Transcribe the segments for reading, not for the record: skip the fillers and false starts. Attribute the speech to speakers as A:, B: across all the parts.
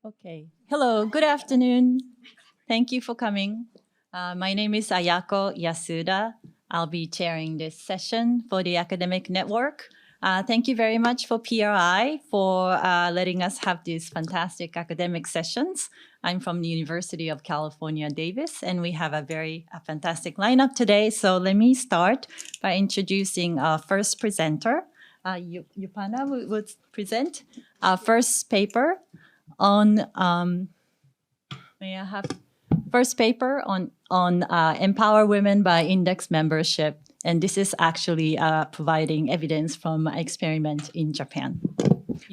A: Okay. Hello, good afternoon. Thank you for coming. My name is Ayako Yasuda. I'll be chairing this session for the Academic Network. Thank you very much for PRI for letting us have these fantastic academic sessions. I'm from the University of California, Davis, and we have a very fantastic lineup today. So let me start by introducing our first presenter. Yupana will present our first paper on may I have first paper on empower women by index membership, and this is actually providing evidence from an experiment in Japan.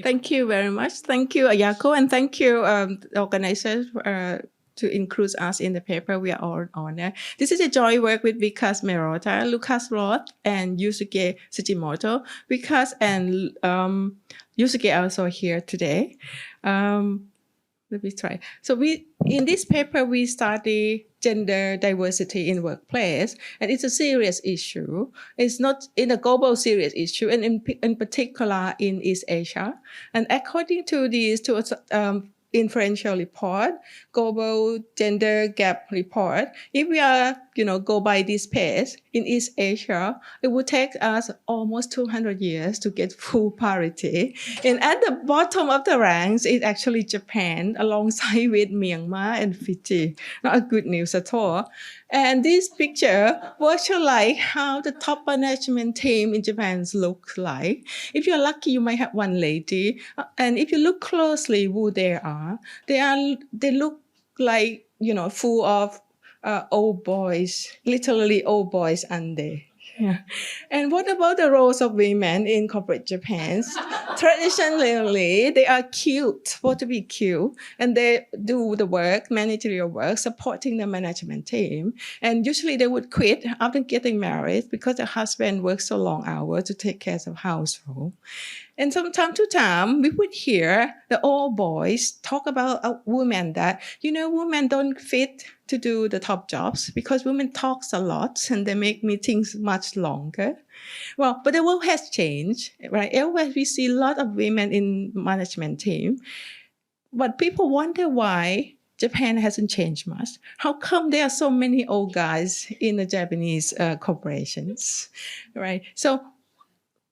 B: Thank you very much. Thank you, Ayako, and thank you, the organizers, to include us in the paper. We are all honored. This is a joint work with Vikas Merota, Lucas Roth, and Yusuke Tsujimoto. Vikas and Yusuke are also here today. Let me try. So in this paper, we study gender diversity in workplace, and it's a serious issue. It's not in a global serious issue, and in particular in East Asia. And according to this, influential report, Global Gender Gap Report, if we are, go by this pace, in East Asia, it would take us almost 200 years to get full parity. And at the bottom of the ranks is actually Japan, alongside with Myanmar and Fiji. Not a good news at all. And this picture visualizes how the top management team in Japan looks like. If you're lucky, you might have one lady. And if you look closely who they are, they look like, full of old boys, literally old boys, and they. Yeah. And what about the roles of women in corporate Japan? Traditionally, they are cute, supposed to be cute, and they do the work, managerial work, supporting the management team. And usually they would quit after getting married because the husband works so long hours to take care of household. And from time to time, we would hear the old boys talk about women that, women don't fit to do the top jobs because women talk a lot and they make meetings much longer. Well, but the world has changed, right? Everywhere we see a lot of women in management team. But people wonder why Japan hasn't changed much. How come there are so many old guys in the Japanese corporations, right? So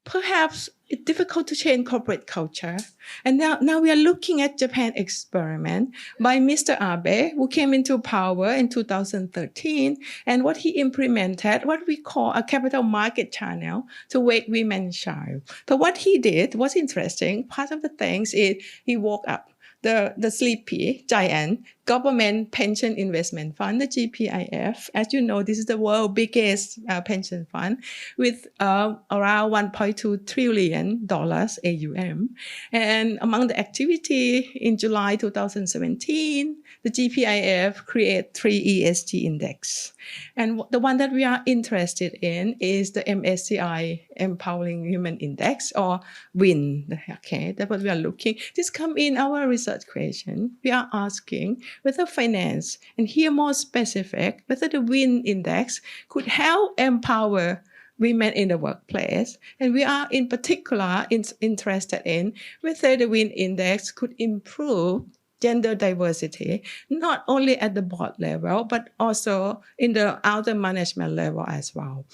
B: perhaps it's difficult to change corporate culture. And now we are looking at Japan experiment by Mr. Abe, who came into power in 2013. And what he implemented, what we call a capital market channel to wake women shy. So what he did was interesting. Part of the things is he woke up the sleepy giant government pension investment fund, the GPIF. As you know, this is the world's biggest pension fund with around $1.2 trillion AUM. And among the activity in July 2017, the GPIF created 3 ESG index. And the one that we are interested in is the MSCI Empowering Human Index, or WIN. Okay, that's what we are looking. This come in our research question. We are asking whether finance, and here more specific, whether the WIN index could help empower women in the workplace. And we are in particular interested in whether the WIN index could improve gender diversity, not only at the board level, but also in the outer management level as well.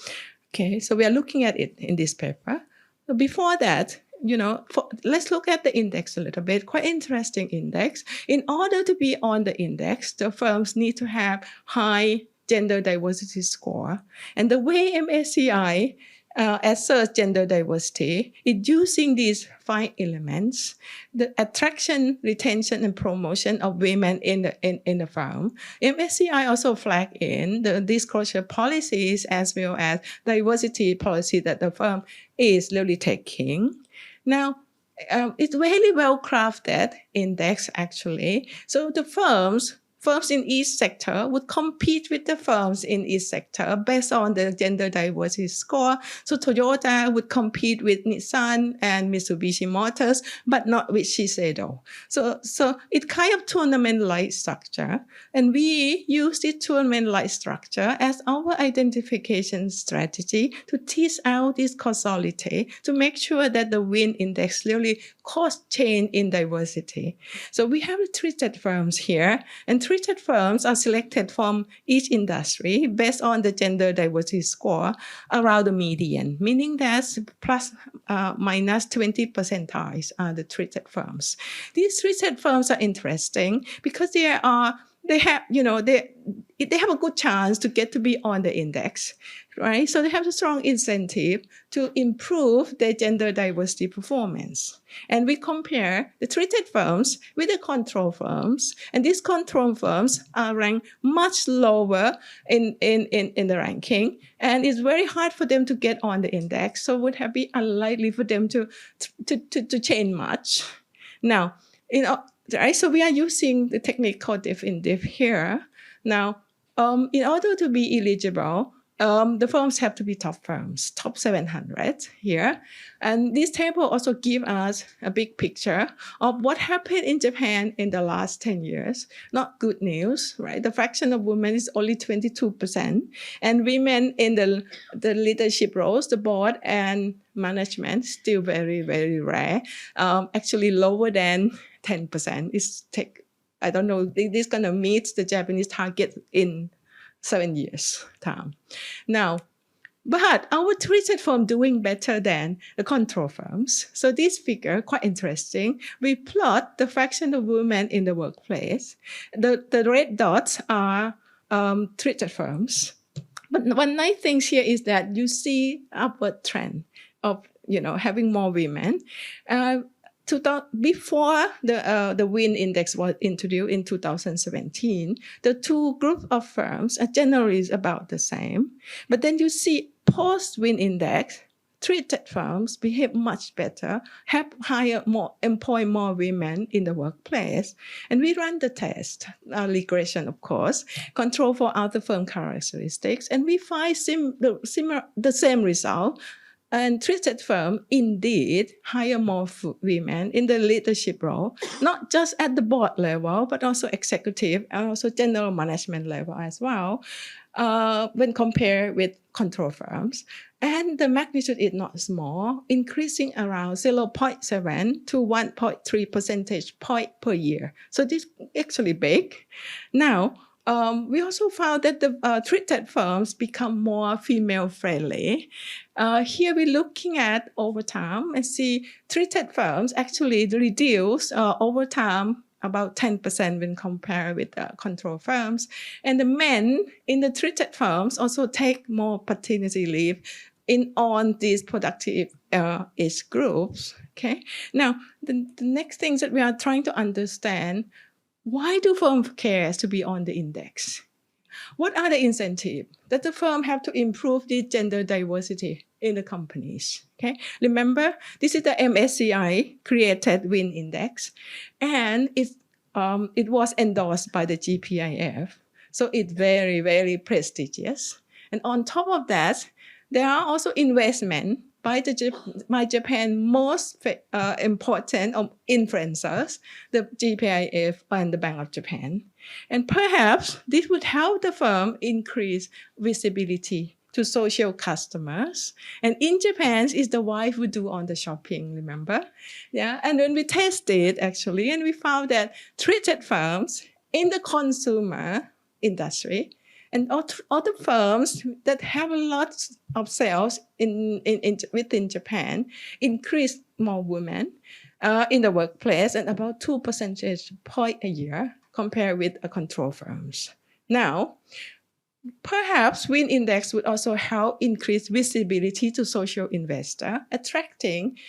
B: Okay, so we are looking at it in this paper. But before that, let's look at the index a little bit. Quite interesting index. In order to be on the index, the firms need to have high gender diversity score. And the way MSCI asserts gender diversity is using these 5 elements: the attraction, retention, and promotion of women in the firm. MSCI also flagged in the disclosure policies as well as diversity policy that the firm is really taking. Now, it's really well crafted index actually. So the firms firms in each sector would compete with the firms in each sector based on the gender diversity score. So Toyota would compete with Nissan and Mitsubishi Motors, but not with Shiseido. So it kind of tournament-like structure. And we use this tournament-like structure as our identification strategy to tease out this causality, to make sure that the WIN index really cause change in diversity. So we have the treated firms here, and treated firms are selected from each industry based on the gender diversity score around the median, meaning that minus 20 percentiles are the treated firms. These treated firms are interesting because they have a good chance to get to be on the index, right? So they have a strong incentive to improve their gender diversity performance. And we compare the treated firms with the control firms, and these control firms are ranked much lower in the ranking, and it's very hard for them to get on the index, so it would have been unlikely for them to change much. Now, right, so we are using the technique called diff in diff here. Now, in order to be eligible, the firms have to be top firms, top 700 here. And this table also gives us a big picture of what happened in Japan in the last 10 years. Not good news, right? The fraction of women is only 22%. And women in the leadership roles, the board and management, still very, very rare. Actually lower than 10%. I don't know, this is going to meet the Japanese target in 7 years time. Now, but our treated firm doing better than the control firms. So this figure, quite interesting. We plot the fraction of women in the workplace. The red dots are treated firms. But one nice thing here is that you see upward trend of having more women. Before the WIN index was introduced in 2017, the two groups of firms are generally about the same. But then you see post-WIN index, treated firms behave much better, employ more women in the workplace. And we run the test, regression, of course, control for other firm characteristics, and we find the same result. And treated firm indeed hire more women in the leadership role, not just at the board level, but also executive and also general management level as well, when compared with control firms. And the magnitude is not small, increasing around 0.7 to 1.3 percentage point per year. So this is actually big. Now, we also found that the treated firms become more female-friendly. Here we're looking at over time and see treated firms actually reduce over time about 10% when compared with control firms. And the men in the treated firms also take more paternity leave on these productive age groups. Okay. Now, the next things that we are trying to understand, why do firms care to be on the index? What are the incentives that the firm have to improve the gender diversity in the companies? Okay, remember this is the MSCI created WIN index, and it was endorsed by the GPIF, so it's very, very prestigious. And on top of that, there are also investment by Japan's most important influencers, the GPIF and the Bank of Japan. And perhaps this would help the firm increase visibility to social customers. And in Japan, it's the wife who do on the shopping, remember? Yeah. And when we tested, actually, and we found that treated firms in the consumer industry and other firms that have a lot of sales within Japan increase more women in the workplace and about 2 percentage points a year compared with control firms. Now, perhaps WIN index would also help increase visibility to social investors, attracting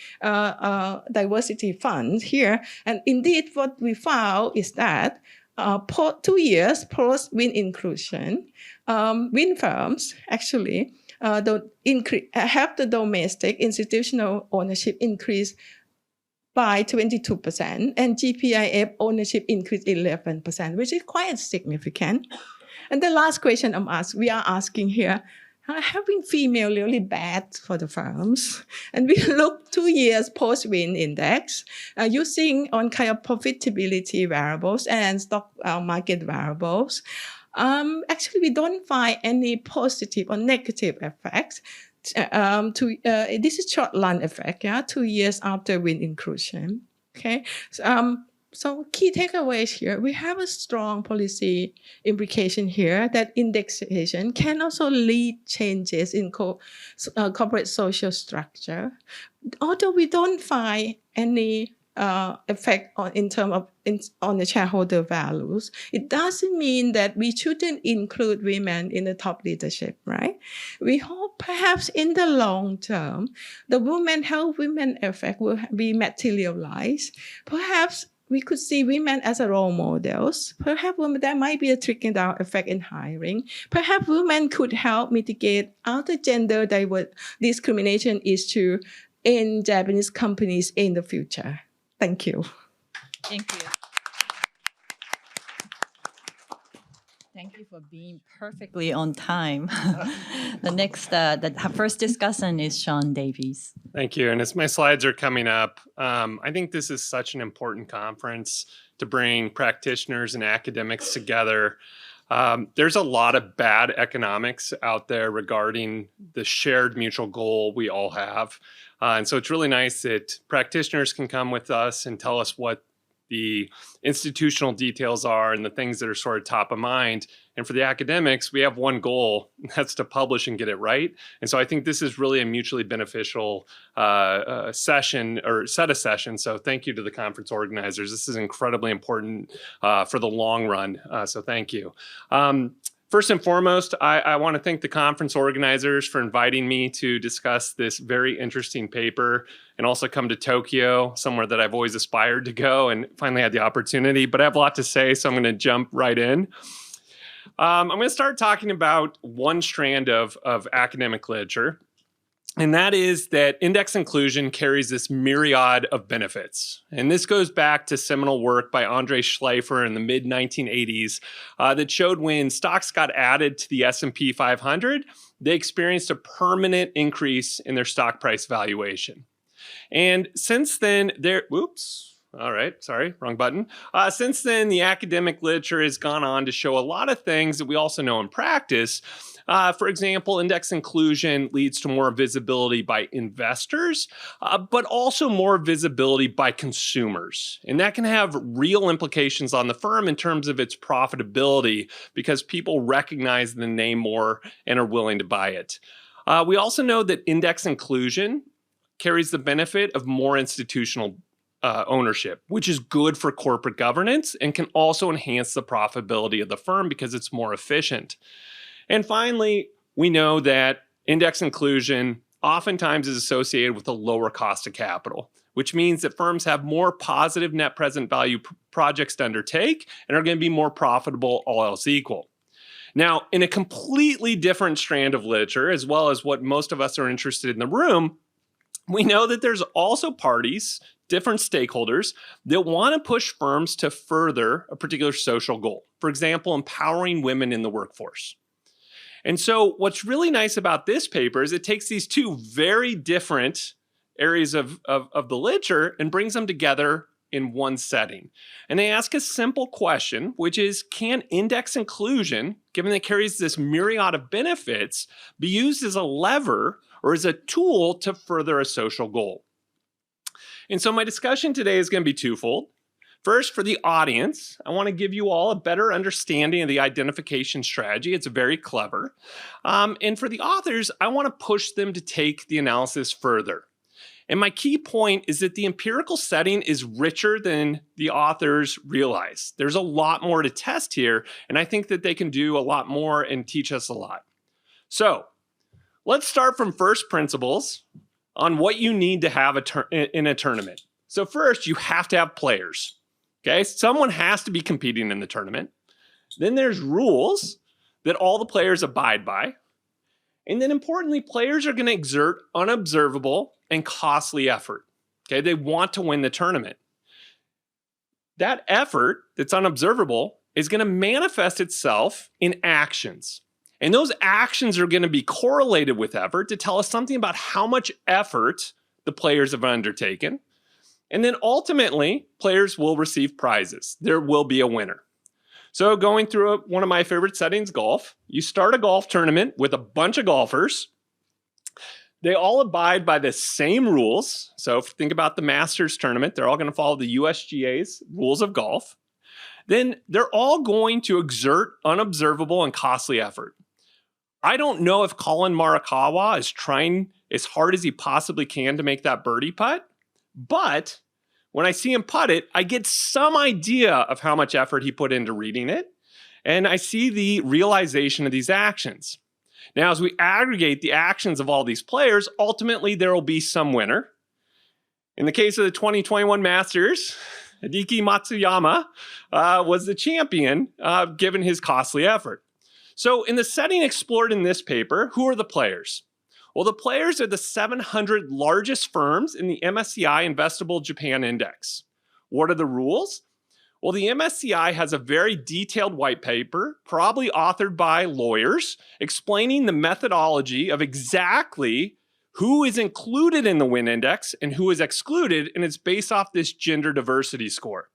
B: diversity funds here. And indeed, what we found is that 2 years post WIN inclusion, WIN firms actually have the domestic institutional ownership increase by 22%, and GPIF ownership increased 11%, which is quite significant. And the last question we are asking here, having female really bad for the firms? And we look 2 years post-win index using on kind of profitability variables and stock market variables. Actually, we don't find any positive or negative effects. This is short run effect, 2 years after win inclusion. Okay, so key takeaways here, we have a strong policy implication here that indexation can also lead changes in corporate social structure. Although we don't find any effect on the shareholder values, it doesn't mean that we shouldn't include women in the top leadership, right? We hope perhaps in the long term, the help women effect will be materialized. Perhaps we could see women as a role models. Perhaps there might be a trickle down effect in hiring. Perhaps women could help mitigate other gender discrimination issue in Japanese companies in the future. Thank you.
A: Thank you. Thank you for being perfectly on time. The first discussion is Shaun Davies.
C: Thank you. And as my slides are coming up, I think this is such an important conference to bring practitioners and academics together. There's a lot of bad economics out there regarding the shared mutual goal we all have. And so it's really nice that practitioners can come with us and tell us what the institutional details are and the things that are sort of top of mind. And for the academics, we have one goal, and that's to publish and get it right. And so I think this is really a mutually beneficial session or set of sessions. So thank you to the conference organizers. This is incredibly important for the long run. So thank you. First and foremost, I want to thank the conference organizers for inviting me to discuss this very interesting paper and also come to Tokyo, somewhere that I've always aspired to go and finally had the opportunity. But I have a lot to say, so I'm going to jump right in. I'm going to start talking about one strand of academic literature, and that is that index inclusion carries this myriad of benefits. And this goes back to seminal work by Andre Schleifer in the mid-1980s that showed when stocks got added to the S&P 500, they experienced a permanent increase in their stock price valuation. And since then, all right, sorry, wrong button. Since then, the academic literature has gone on to show a lot of things that we also know in practice. For example, index inclusion leads to more visibility by investors, but also more visibility by consumers. And that can have real implications on the firm in terms of its profitability because people recognize the name more and are willing to buy it. We also know that index inclusion carries the benefit of more institutional ownership, which is good for corporate governance and can also enhance the profitability of the firm because it's more efficient. And finally, we know that index inclusion oftentimes is associated with a lower cost of capital, which means that firms have more positive net present value projects to undertake and are going to be more profitable, all else equal. Now, in a completely different strand of literature, as well as what most of us are interested in the room, we know that there's also parties, different stakeholders, that want to push firms to further a particular social goal. For example, empowering women in the workforce. And so what's really nice about this paper is it takes these two very different areas of the literature and brings them together in one setting. And they ask a simple question, which is, can index inclusion, given that it carries this myriad of benefits, be used as a lever or as a tool to further a social goal? And so my discussion today is going to be twofold. First, for the audience, I want to give you all a better understanding of the identification strategy. It's very clever. And for the authors, I want to push them to take the analysis further. And my key point is that the empirical setting is richer than the authors realize. There's a lot more to test here, and I think that they can do a lot more and teach us a lot. So let's start from first principles on what you need to have in a tournament. So first, you have to have players. Okay, someone has to be competing in the tournament. Then there's rules that all the players abide by. And then importantly, players are going to exert unobservable and costly effort. Okay, they want to win the tournament. That effort that's unobservable is going to manifest itself in actions. And those actions are going to be correlated with effort to tell us something about how much effort the players have undertaken. And then ultimately, players will receive prizes. There will be a winner. So going through one of my favorite settings, golf, you start a golf tournament with a bunch of golfers. They all abide by the same rules. So if you think about the Masters tournament, they're all going to follow the USGA's rules of golf. Then they're all going to exert unobservable and costly effort. I don't know if Colin Morikawa is trying as hard as he possibly can to make that birdie putt, but when I see him putt it, I get some idea of how much effort he put into reading it, and I see the realization of these actions. Now, as we aggregate the actions of all these players, ultimately there will be some winner. In the case of the 2021 Masters, Hideki Matsuyama was the champion given his costly effort. So in the setting explored in this paper, who are the players? Well, the players are the 700 largest firms in the MSCI Investable Japan Index. What are the rules? Well, the MSCI has a very detailed white paper, probably authored by lawyers, explaining the methodology of exactly who is included in the WIN index and who is excluded, and it's based off this gender diversity score.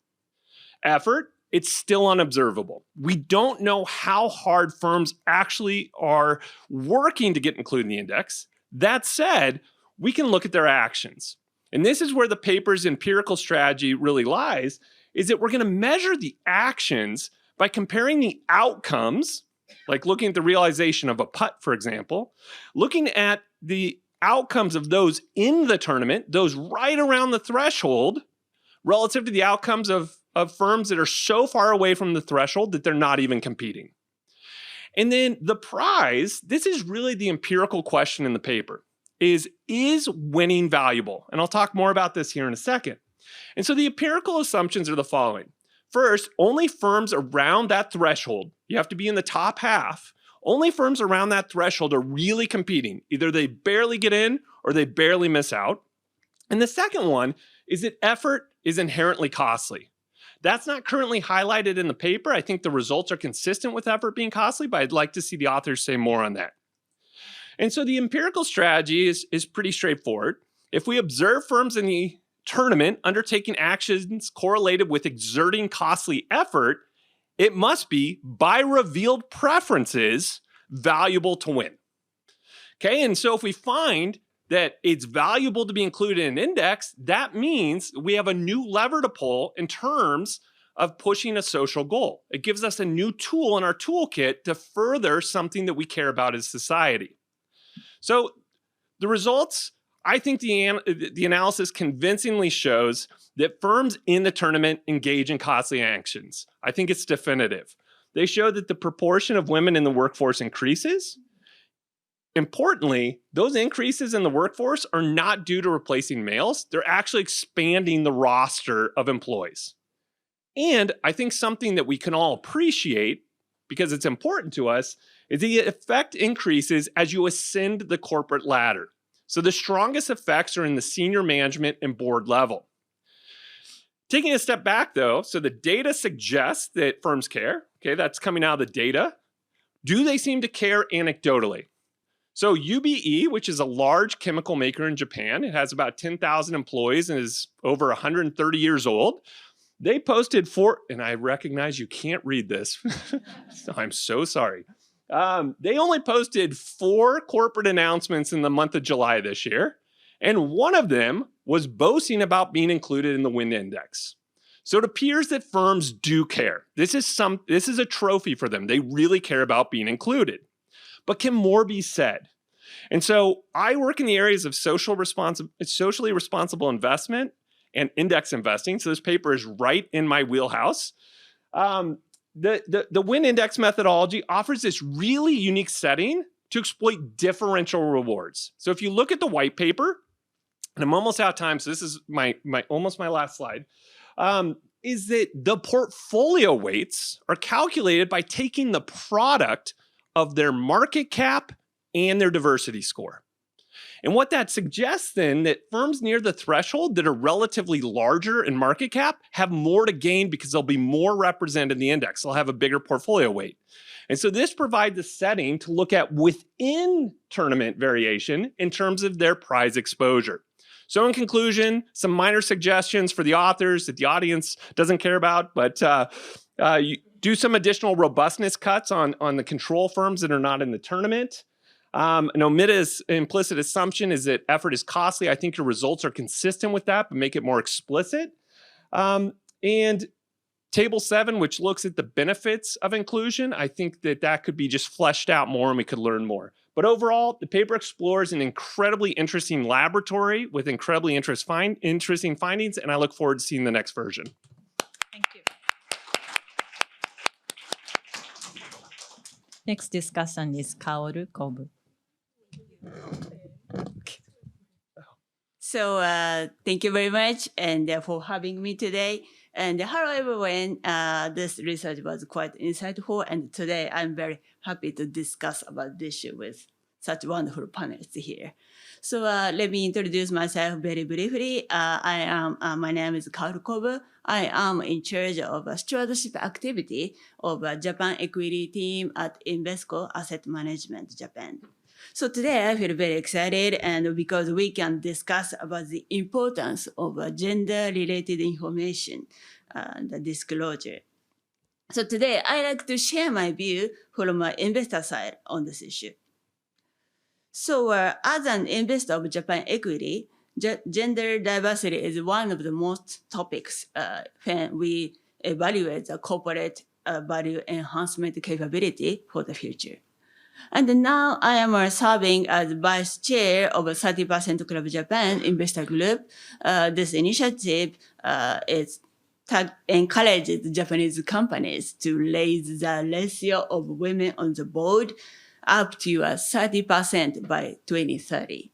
C: Effort, it's still unobservable. We don't know how hard firms actually are working to get included in the index. That said, we can look at their actions. And this is where the paper's empirical strategy really lies, is that we're going to measure the actions by comparing the outcomes, like looking at the realization of a putt, for example, looking at the outcomes of those in the tournament, those right around the threshold, relative to the outcomes of firms that are so far away from the threshold that they're not even competing. And then the prize, this is really the empirical question in the paper, is winning valuable? And I'll talk more about this here in a second. And so the empirical assumptions are the following. First, only firms around that threshold, you have to be in the top half, only firms around that threshold are really competing. Either they barely get in or they barely miss out. And the second one is that effort is inherently costly. That's not currently highlighted in the paper. I think the results are consistent with effort being costly, but I'd like to see the authors say more on that. And so the empirical strategy is pretty straightforward. If we observe firms in the tournament undertaking actions correlated with exerting costly effort, it must be, by revealed preferences, valuable to win. Okay, and so if we find that it's valuable to be included in an index, that means we have a new lever to pull in terms of pushing a social goal. It gives us a new tool in our toolkit to further something that we care about as society. So the results, I think the analysis convincingly shows that firms in the tournament engage in costly actions. I think it's definitive. They show that the proportion of women in the workforce increases. Importantly, those increases in the workforce are not due to replacing males. They're actually expanding the roster of employees. And I think something that we can all appreciate, because it's important to us, is the effect increases as you ascend the corporate ladder. So the strongest effects are in the senior management and board level. Taking a step back though, so the data suggests that firms care. Okay, that's coming out of the data. Do they seem to care anecdotally? So UBE, which is a large chemical maker in Japan, it has about 10,000 employees and is over 130 years old. They posted and I recognize you can't read this. So I'm so sorry. They only posted 4 corporate announcements in the month of July this year. And one of them was boasting about being included in the WIN index. So it appears that firms do care. This is a trophy for them. They really care about being included. But can more be said? And so I work in the areas of socially responsible investment and index investing. So this paper is right in my wheelhouse. The WIN index methodology offers this really unique setting to exploit differential rewards. So if you look at the white paper, and I'm almost out of time, so this is almost my last slide, is that the portfolio weights are calculated by taking the product of their market cap and their diversity score. And what that suggests then that firms near the threshold that are relatively larger in market cap have more to gain because they'll be more represented in the index. They'll have a bigger portfolio weight. And so this provides a setting to look at within tournament variation in terms of their prize exposure. So in conclusion, some minor suggestions for the authors that the audience doesn't care about, but you do some additional robustness cuts on the control firms that are not in the tournament. An implicit assumption is that effort is costly. I think your results are consistent with that, but make it more explicit. And Table 7, which looks at the benefits of inclusion, I think that could be just fleshed out more and we could learn more. But overall, the paper explores an incredibly interesting laboratory with incredibly interesting findings, and I look forward to seeing the next version.
A: Thank you. Next discussion is Kaoru, Kobu.
D: So thank you very much and for having me today. And hello everyone, this research was quite insightful, and today I'm very happy to discuss about this issue with such wonderful panelists here. So let me introduce myself very briefly. My name is Kaoru Kobu. I am in charge of a stewardship activity of a Japan equity team at Invesco Asset Management Japan. So today I feel very excited, and because we can discuss about the importance of gender-related information, the disclosure. So today I like to share my view from my investor side on this issue. So as an investor of Japan equity, gender diversity is one of the most topics when we evaluate the corporate value enhancement capability for the future. And now I am serving as vice chair of a 30% Club Japan investor group. This initiative encourages Japanese companies to raise the ratio of women on the board up to 30% by 2030.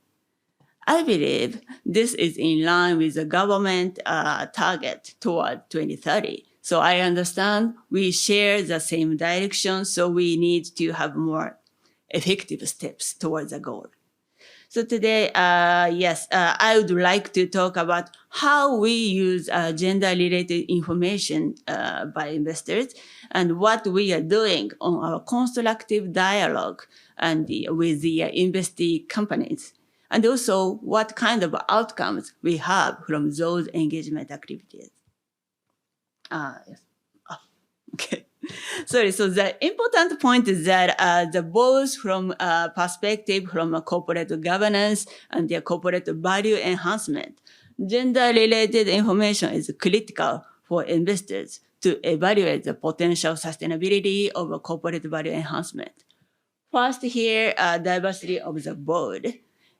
D: I believe this is in line with the government target toward 2030. So I understand we share the same direction, so we need to have more effective steps towards the goal. So today, I would like to talk about how we use gender-related information by investors and what we are doing on our constructive dialogue and with the investee companies, and also what kind of outcomes we have from those engagement activities. Okay. Sorry, so the important point is that both from perspective from a corporate governance and the corporate value enhancement, gender-related information is critical for investors to evaluate the potential sustainability of a corporate value enhancement. First here, diversity of the board.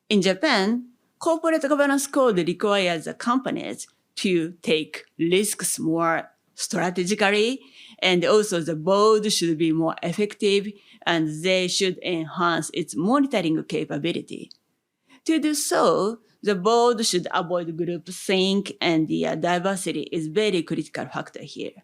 D: In Japan, corporate governance code requires the companies to take risks more strategically, and also the board should be more effective and they should enhance its monitoring capability. To do so, the board should avoid groupthink, and the diversity is very critical factor here.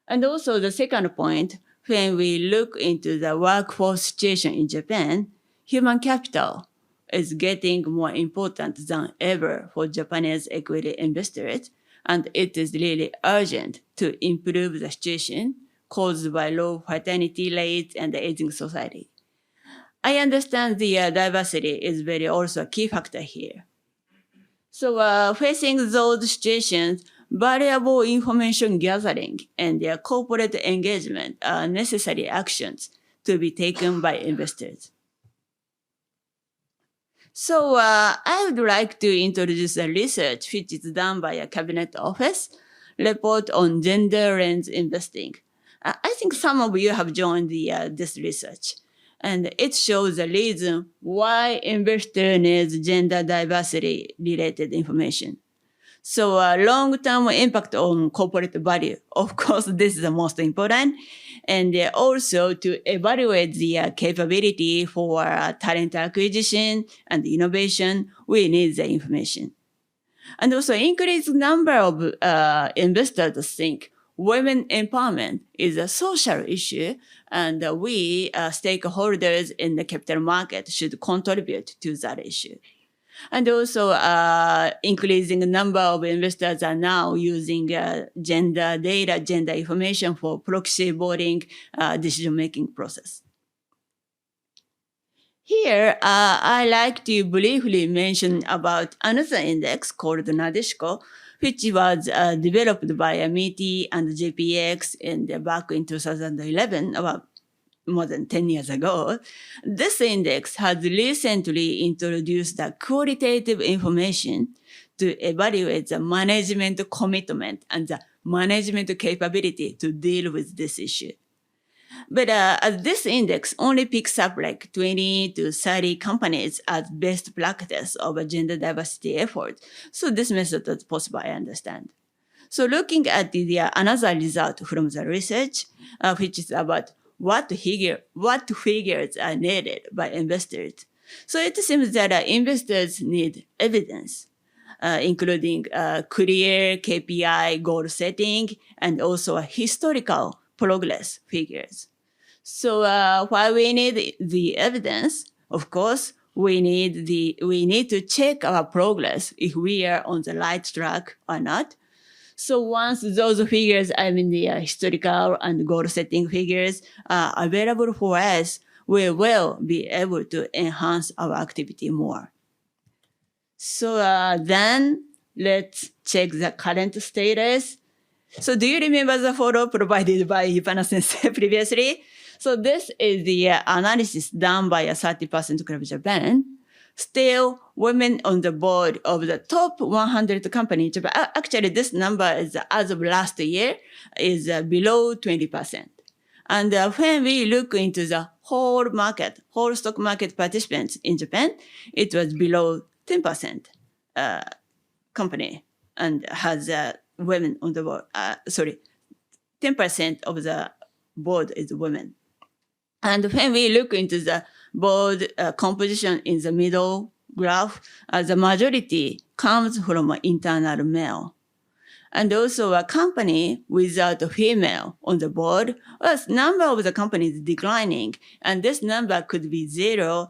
D: And also the second point, when we look into the workforce situation in Japan, human capital is getting more important than ever for Japanese equity investors, and it is really urgent to improve the situation caused by low fertility rates and the aging society. I understand the diversity is very also a key factor here. So facing those situations, valuable information gathering and their corporate engagement are necessary actions to be taken by investors. So I would like to introduce a research which is done by a Cabinet Office, report on gender lens investing. I think some of you have joined this research, and it shows the reason why investor needs gender diversity related information. So long-term impact on corporate value, of course, this is the most important. And also to evaluate the capability for talent acquisition and innovation, we need the information. And also increase number of investors think women empowerment is a social issue, and we stakeholders in the capital market should contribute to that issue. And also, increasing number of investors are now using gender data, gender information for proxy voting decision-making process. Here, I like to briefly mention about another index called Nadeshko, which was developed by MIT and JPX back in 2011, about more than 10 years ago. This index has recently introduced the qualitative information to evaluate the management commitment and the management capability to deal with this issue. But this index only picks up like 20 to 30 companies as best practice of a gender diversity effort. So this method is possible, I understand. So looking at the another result from the research, which is about what figures are needed by investors. So it seems that investors need evidence, including clear KPI goal setting and also historical progress figures. So while we need the evidence, of course, we need to check our progress if we are on the right track or not. So once those figures, the historical and goal setting figures are available for us, we will be able to enhance our activity more. So then let's check the current status. So do you remember the photo provided by Yupana sensei previously? So this is the analysis done by a 30% Club Japan. Still, women on the board of the top 100 companies, actually this number is, as of last year, is below 20%. And when we look into the whole stock market participants in Japan, it was below 10% company and has women on the board. 10% of the board is women. And when we look into the board composition in the middle graph, the majority comes from an internal male. And also a company without a female on the board, well, number of the companies declining, and this number could be 0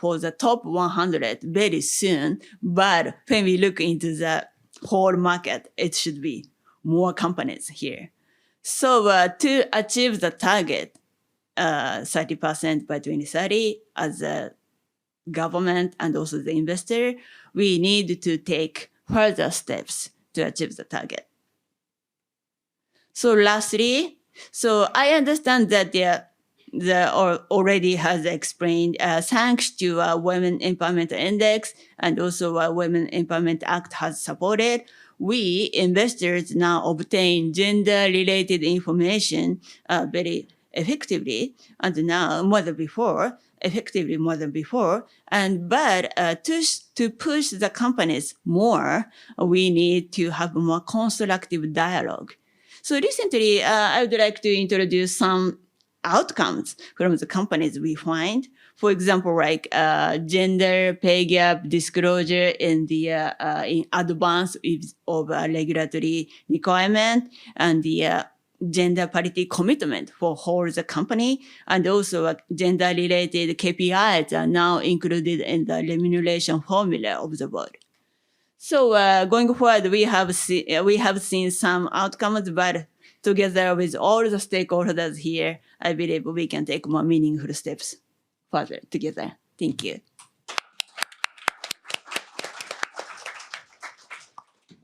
D: for the top 100 very soon. But when we look into the whole market, it should be more companies here. So to achieve the target, 30% by 2030 as a government and also the investor, we need to take further steps to achieve the target. So lastly, so I understand that already has explained, thanks to Women Empowerment Index and also Women Empowerment Act has supported, we investors now obtain gender-related information very effectively, and now more than before, effectively more than before. But to push the companies more, we need to have more constructive dialogue. So recently, I would like to introduce some outcomes from the companies we find. For example, like gender pay gap disclosure in advance of regulatory requirement, and the gender parity commitment for whole the company, and also gender-related KPIs are now included in the remuneration formula of the board. So going forward, we have seen some outcomes, but together with all the stakeholders here, I believe we can take more meaningful steps further together. Thank you.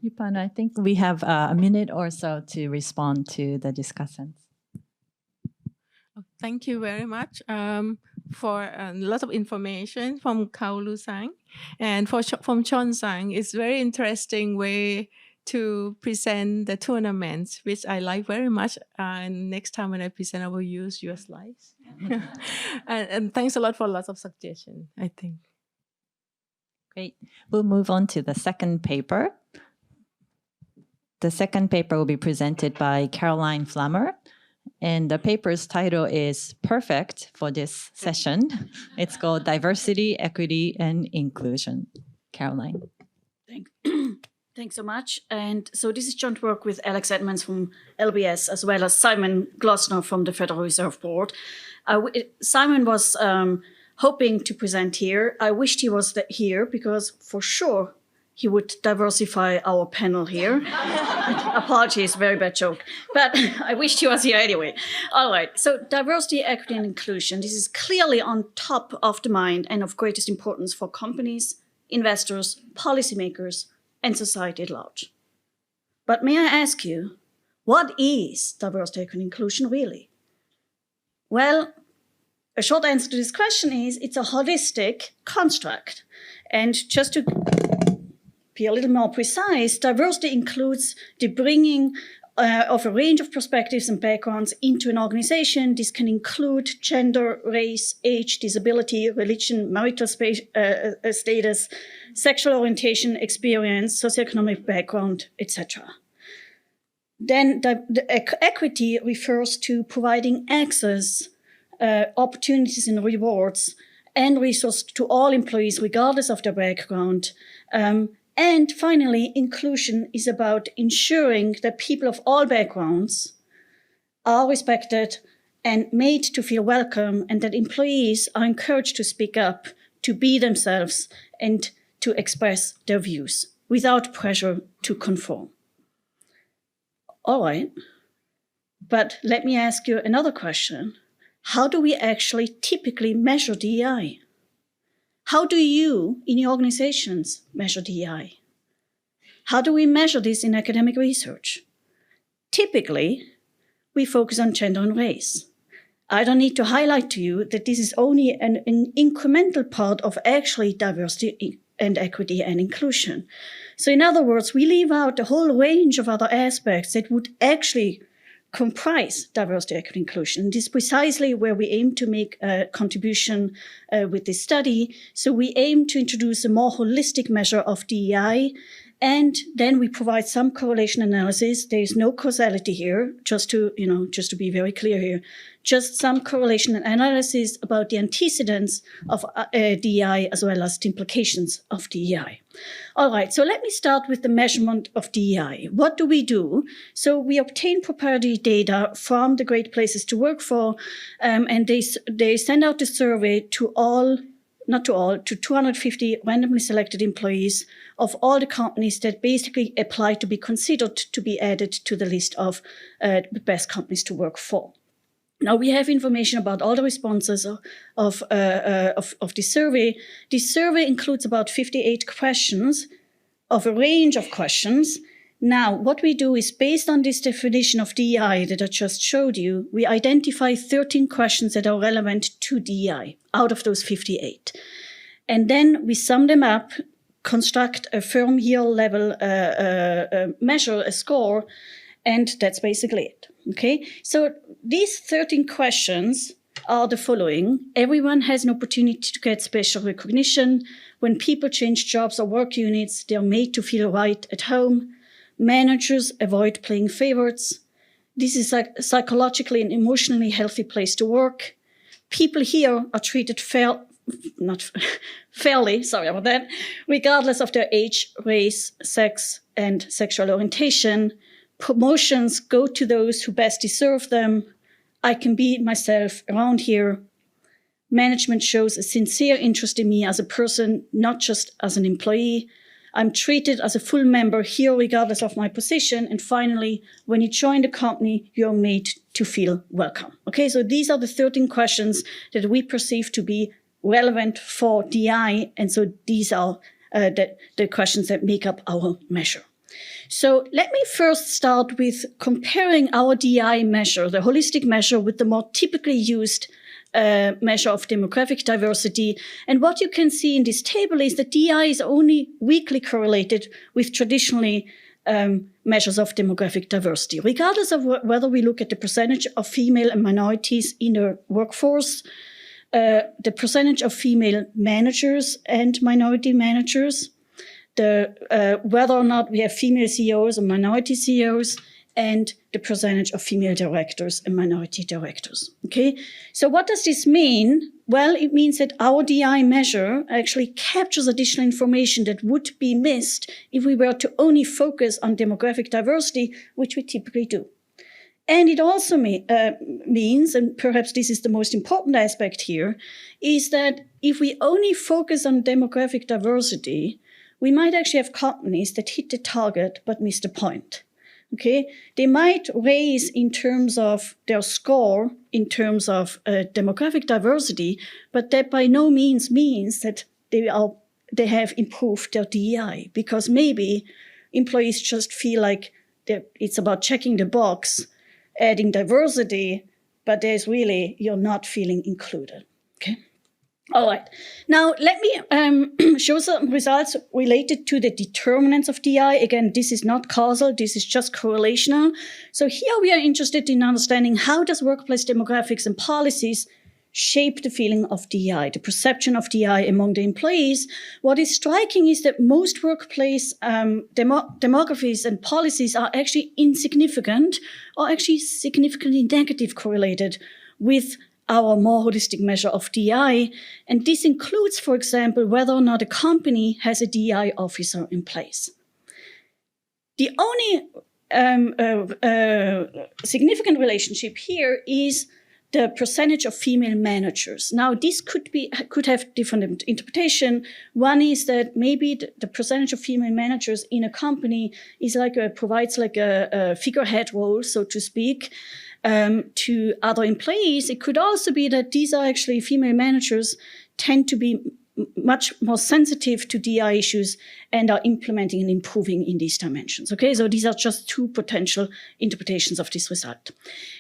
A: Yupana, I think we have a minute or so to respond to the discussants.
B: Thank you very much for a lot of information from Kaoru-san. And from Shaun-san, it's very interesting way to present the tournaments, which I like very much. And next time when I present, I will use your slides. and thanks a lot for lots of suggestions, I think.
A: Great. We'll move on to the second paper. The second paper will be presented by Caroline Flammer, and the paper's title is perfect for this session. It's called Diversity, Equity, and Inclusion. Caroline.
E: Thanks so much. And so this is joint work with Alex Edmonds from LBS, as well as Simon Glossner from the Federal Reserve Board. Simon was hoping to present here. I wished he was here because for sure he would diversify our panel here. Apologies, very bad joke. But I wished he was here anyway. All right, so diversity, equity, and inclusion. This is clearly on top of the mind and of greatest importance for companies, investors, policymakers, and society at large. But may I ask you, what is diversity, equity, and inclusion really? Well, a short answer to this question is it's a holistic construct. And just to be a little more precise, diversity includes the bringing of a range of perspectives and backgrounds into an organization. This can include gender, race, age, disability, religion, marital status, sexual orientation, experience, socioeconomic background, etc. Then the equity refers to providing access, opportunities and rewards, and resources to all employees, regardless of their background. And finally, inclusion is about ensuring that people of all backgrounds are respected and made to feel welcome, and that employees are encouraged to speak up, to be themselves, and to express their views without pressure to conform. All right, but let me ask you another question. How do we actually typically measure DEI? How do you, in your organizations, measure DEI? How do we measure this in academic research? Typically, we focus on gender and race. I don't need to highlight to you that this is only an incremental part of actually diversity and equity and inclusion. So in other words, we leave out a whole range of other aspects that would actually comprise diversity, equity, inclusion. This is precisely where we aim to make a contribution with this study. So we aim to introduce a more holistic measure of DEI, and then we provide some correlation analysis. There is no causality here, just to be very clear here. Just some correlation and analysis about the antecedents of DEI as well as the implications of DEI. All right, so let me start with the measurement of DEI. What do we do? So we obtain proprietary data from the Great Places to Work for, and they send out the survey to 250 randomly selected employees of all the companies that basically apply to be considered to be added to the list of the best companies to work for. Now we have information about all the responses of the survey. This survey includes about 58 questions of a range of questions. Now, what we do is, based on this definition of DEI that I just showed you, we identify 13 questions that are relevant to DEI out of those 58. And then we sum them up, construct a firm year level measure, a score, and that's basically it. Okay, so these 13 questions are the following. Everyone has an opportunity to get special recognition. When people change jobs or work units, they're made to feel right at home. Managers avoid playing favorites. This is a psychologically and emotionally healthy place to work. People here are treated fairly, sorry about that, regardless of their age, race, sex, and sexual orientation. Promotions go to those who best deserve them. I can be myself around here. Management shows a sincere interest in me as a person, not just as an employee. I'm treated as a full member here regardless of my position. And finally, when you join the company, you're made to feel welcome. Okay, so these are the 13 questions that we perceive to be relevant for DEI. And so these are the questions that make up our measure. So let me first start with comparing our DEI measure, the holistic measure, with the more typically used measure of demographic diversity. And what you can see in this table is that DEI is only weakly correlated with traditionally measures of demographic diversity. Regardless of whether we look at the percentage of female and minorities in the workforce, the percentage of female managers and minority managers, whether or not we have female CEOs or minority CEOs, and the percentage of female directors and minority directors. Okay, so what does this mean? Well, it means that our DI measure actually captures additional information that would be missed if we were to only focus on demographic diversity, which we typically do. And it also means, and perhaps this is the most important aspect here, is that if we only focus on demographic diversity, we might actually have companies that hit the target but miss the point. Okay, they might raise in terms of their score, in terms of demographic diversity, but that by no means means that they have improved their DEI, because maybe employees just feel like it's about checking the box, adding diversity, but you're not feeling included. Okay. All right. Now, let me show some results related to the determinants of DI. Again, this is not causal. This is just correlational. So here we are interested in understanding how does workplace demographics and policies shape the feeling of DI, the perception of DI among the employees. What is striking is that most workplace demographies and policies are actually insignificant or actually significantly negative correlated with our more holistic measure of DI. And this includes, for example, whether or not a company has a DI officer in place. The only significant relationship here is the percentage of female managers. Now, this could have different interpretation. One is that maybe the percentage of female managers in a company is provides a figurehead role, so to speak, to other employees. It could also be that these are actually female managers tend to be much more sensitive to DI issues and are implementing and improving in these dimensions. Okay, so these are just two potential interpretations of this result.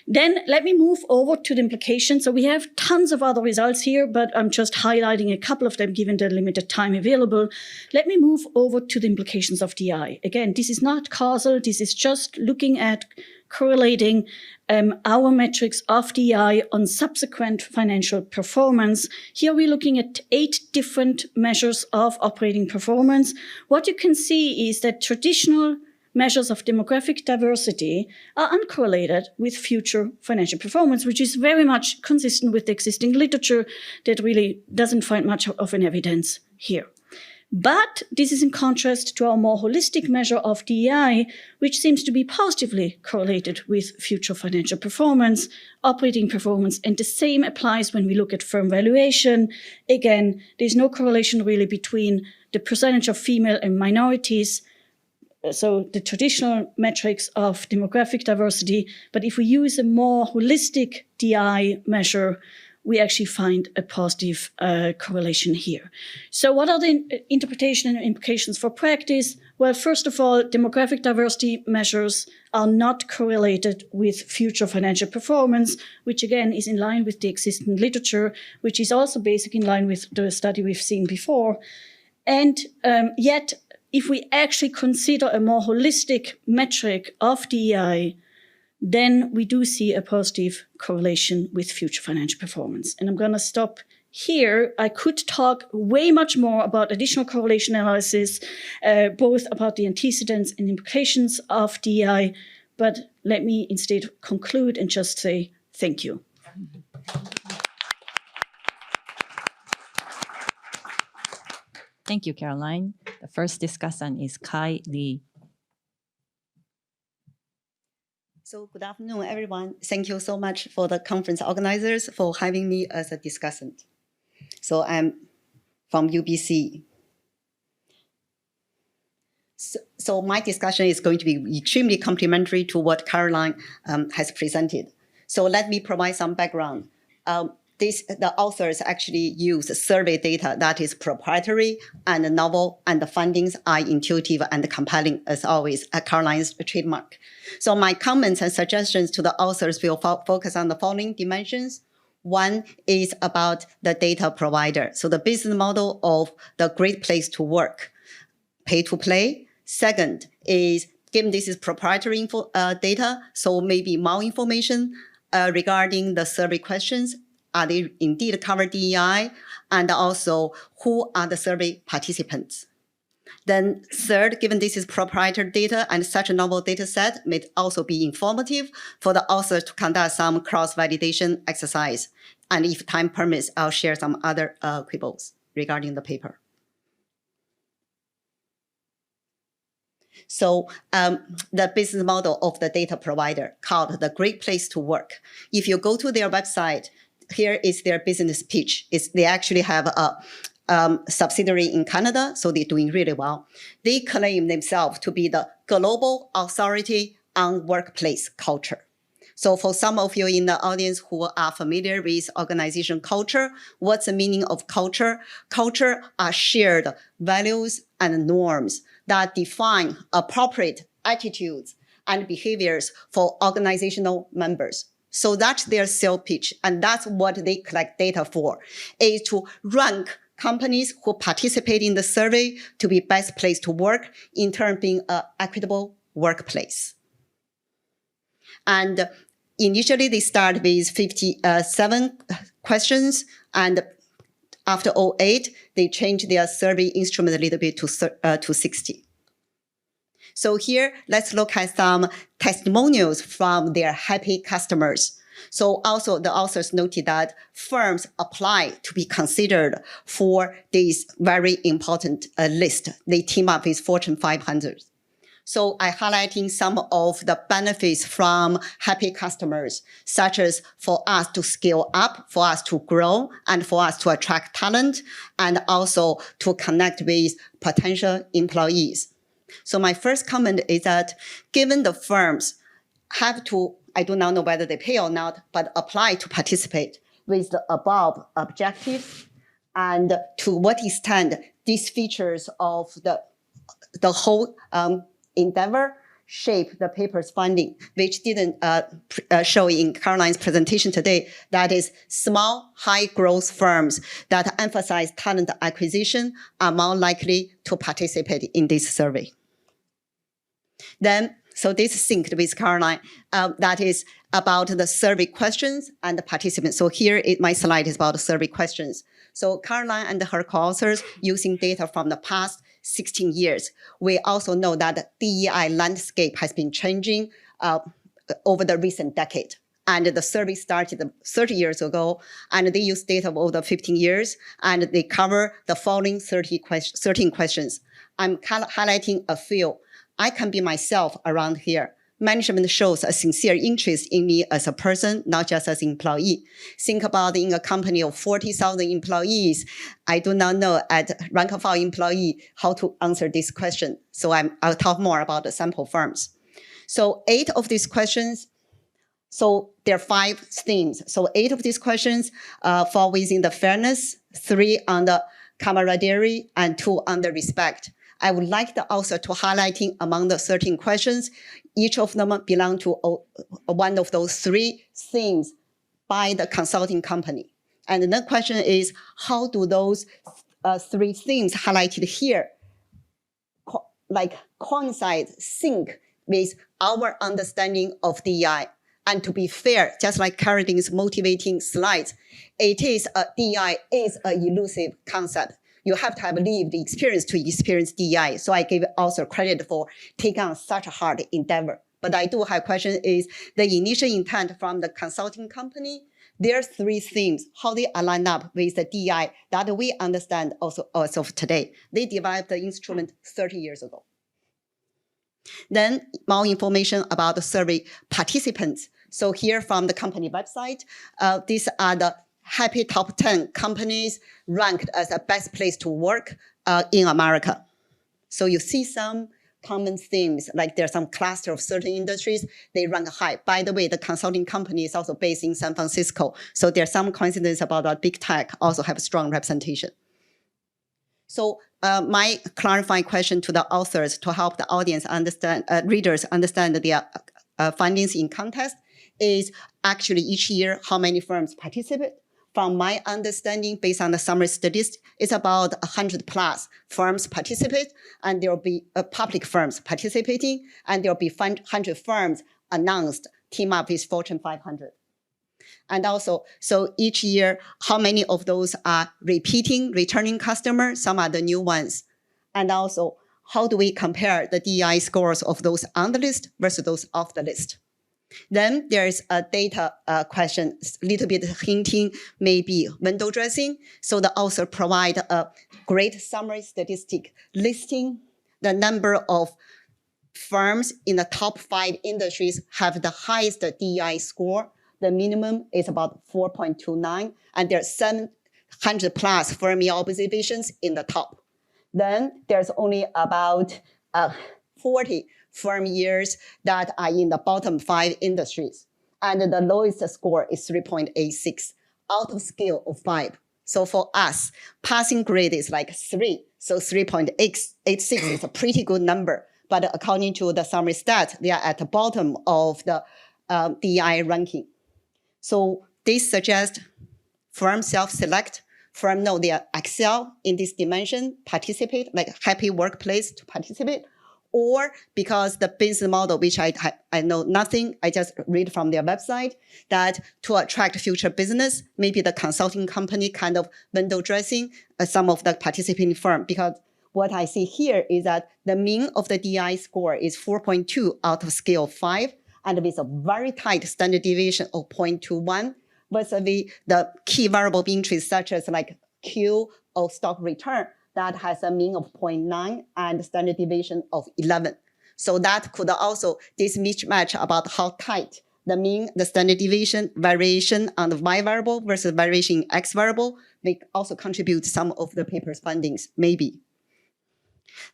E: Then let me move over to the implications. So we have tons of other results here, but I'm just highlighting a couple of them given the limited time available. Let me move over to the implications of DI. Again, this is not causal. This is just looking at correlating our metrics of DI on subsequent financial performance. Here we're looking at 8 different measures of operating performance. What you can see is that traditional measures of demographic diversity are uncorrelated with future financial performance, which is very much consistent with the existing literature that really doesn't find much of an evidence here. But this is in contrast to our more holistic measure of DEI, which seems to be positively correlated with future financial performance, operating performance, and the same applies when we look at firm valuation. Again, there's no correlation really between the percentage of female and minorities, so the traditional metrics of demographic diversity, but if we use a more holistic DEI measure, we actually find a positive correlation here. So what are the interpretation and implications for practice? Well, first of all, demographic diversity measures are not correlated with future financial performance, which again is in line with the existing literature, which is also basically in line with the study we've seen before. And yet, if we actually consider a more holistic metric of DEI, then we do see a positive correlation with future financial performance. And I'm going to stop here. I could talk way much more about additional correlation analysis, both about the antecedents and implications of DEI, but let me instead conclude and just say thank you.
A: Thank you, Caroline. The first discussant is Kai Lee.
F: So good afternoon, everyone. Thank you so much for the conference organizers for having me as a discussant. So I'm from UBC. So my discussion is going to be extremely complementary to what Caroline has presented. So let me provide some background. The authors actually use survey data that is proprietary and novel, and the findings are intuitive and compelling, as always, Caroline's trademark. So my comments and suggestions to the authors will focus on the following dimensions. One is about the data provider, so the business model of the great place to work, pay to play. Second is, given this is proprietary data, so maybe more information regarding the survey questions. Are they indeed cover DEI? And also, who are the survey participants? Then third, given this is proprietary data and such a novel data set may also be informative for the authors to conduct some cross-validation exercise. And if time permits, I'll share some other quibbles regarding the paper. So the business model of the data provider called the Great Place to Work. If you go to their website, here is their business pitch. They actually have a subsidiary in Canada, so they're doing really well. They claim themselves to be the global authority on workplace culture. So for some of you in the audience who are familiar with organization culture, what's the meaning of culture? Culture are shared values and norms that define appropriate attitudes and behaviors for organizational members. So that's their sales pitch, and that's what they collect data for, is to rank companies who participate in the survey to be best place to work in terms of being an equitable workplace. And initially, they start with 57 questions, and after 2008, they changed their survey instrument a little bit to 60. So here, let's look at some testimonials from their happy customers. So also the authors noted that firms apply to be considered for this very important list. They team up with Fortune 500. So I highlighting some of the benefits from happy customers, such as for us to scale up, for us to grow, and for us to attract talent, and also to connect with potential employees. So my first comment is that given the firms have to, I do not know whether they pay or not, but apply to participate with the above objectives, and to what extent these features of the whole endeavor shape the paper's finding, which didn't show in Caroline's presentation today. That is, small, high-growth firms that emphasize talent acquisition are more likely to participate in this survey. Then, so this synced with Caroline, that is about the survey questions and the participants. So here, my slide is about the survey questions. So Caroline and her co-authors using data from the past 16 years. We also know that the DEI landscape has been changing over the recent decade. And the survey started 30 years ago, and they use data over 15 years, and they cover the following 13 questions. I'm highlighting a few. I can be myself around here. Management shows a sincere interest in me as a person, not just as an employee. Think about in a company of 40,000 employees. I do not know at rank and file employee how to answer this question. So I'll talk more about the sample firms. So 8 of these questions, so there are 5 themes. So 8 of these questions fall within the fairness, 3 on the camaraderie, and 2 on the respect. I would like the author to highlighting among the 13 questions, each of them belong to one of those 3 themes by the consulting company. And the next question is, how do those 3 themes highlighted here coincide, sync with our understanding of DEI? And to be fair, just like Caroline's motivating slides, DEI is an elusive concept. You have to have lived experience to experience DEI. So I give author credit for taking on such a hard endeavor. But I do have a question is the initial intent from the consulting company, their 3 themes, how they align up with the DEI that we understand also as of today. They developed the instrument 30 years ago. Then more information about the survey participants. So here from the company website, these are the happy top 10 companies ranked as the best place to work in America. So you see some common themes, like there's some cluster of certain industries, they rank high. By the way, the consulting company is also based in San Francisco. So there's some coincidence about that big tech also have strong representation. So my clarifying question to the authors to help the audience understand, readers understand the findings in context is actually each year how many firms participate. From my understanding, based on the summary statistics, it's about 100 plus firms participate, and there will be public firms participating, and there will be 100 firms announced team up with Fortune 500. And also, so each year, how many of those are returning customers? Some are the new ones. And also, how do we compare the DEI scores of those on the list versus those off the list? Then there's a data question, a little bit hinting maybe window dressing. So the author provide a great summary statistic listing the number of firms in the top 5 industries have the highest DEI score. The minimum is about 4.29, and there are 700 plus firm year observations in the top. Then there's only about 40 firm years that are in the bottom 5 industries. And the lowest score is 3.86 out of scale of 5. So for us, passing grade is like 3. So 3.86 is a pretty good number. But according to the summary stats, they are at the bottom of the DEI ranking. So this suggests firms self-select, firm know they excel in this dimension, participate, like happy workplace to participate, or because the business model, which I know nothing, I just read from their website, that to attract future business, maybe the consulting company kind of window dressing some of the participating firm. Because what I see here is that the mean of the DI score is 4.2 out of scale of 5, and with a very tight standard deviation of 0.21, versus the key variable of interest, such as like Q or stock return, that has a mean of 0.9 and standard deviation of 11. So that could also, this mismatch about how tight the mean, the standard deviation, variation on the Y variable versus variation in X variable, may also contribute some of the paper's findings, maybe.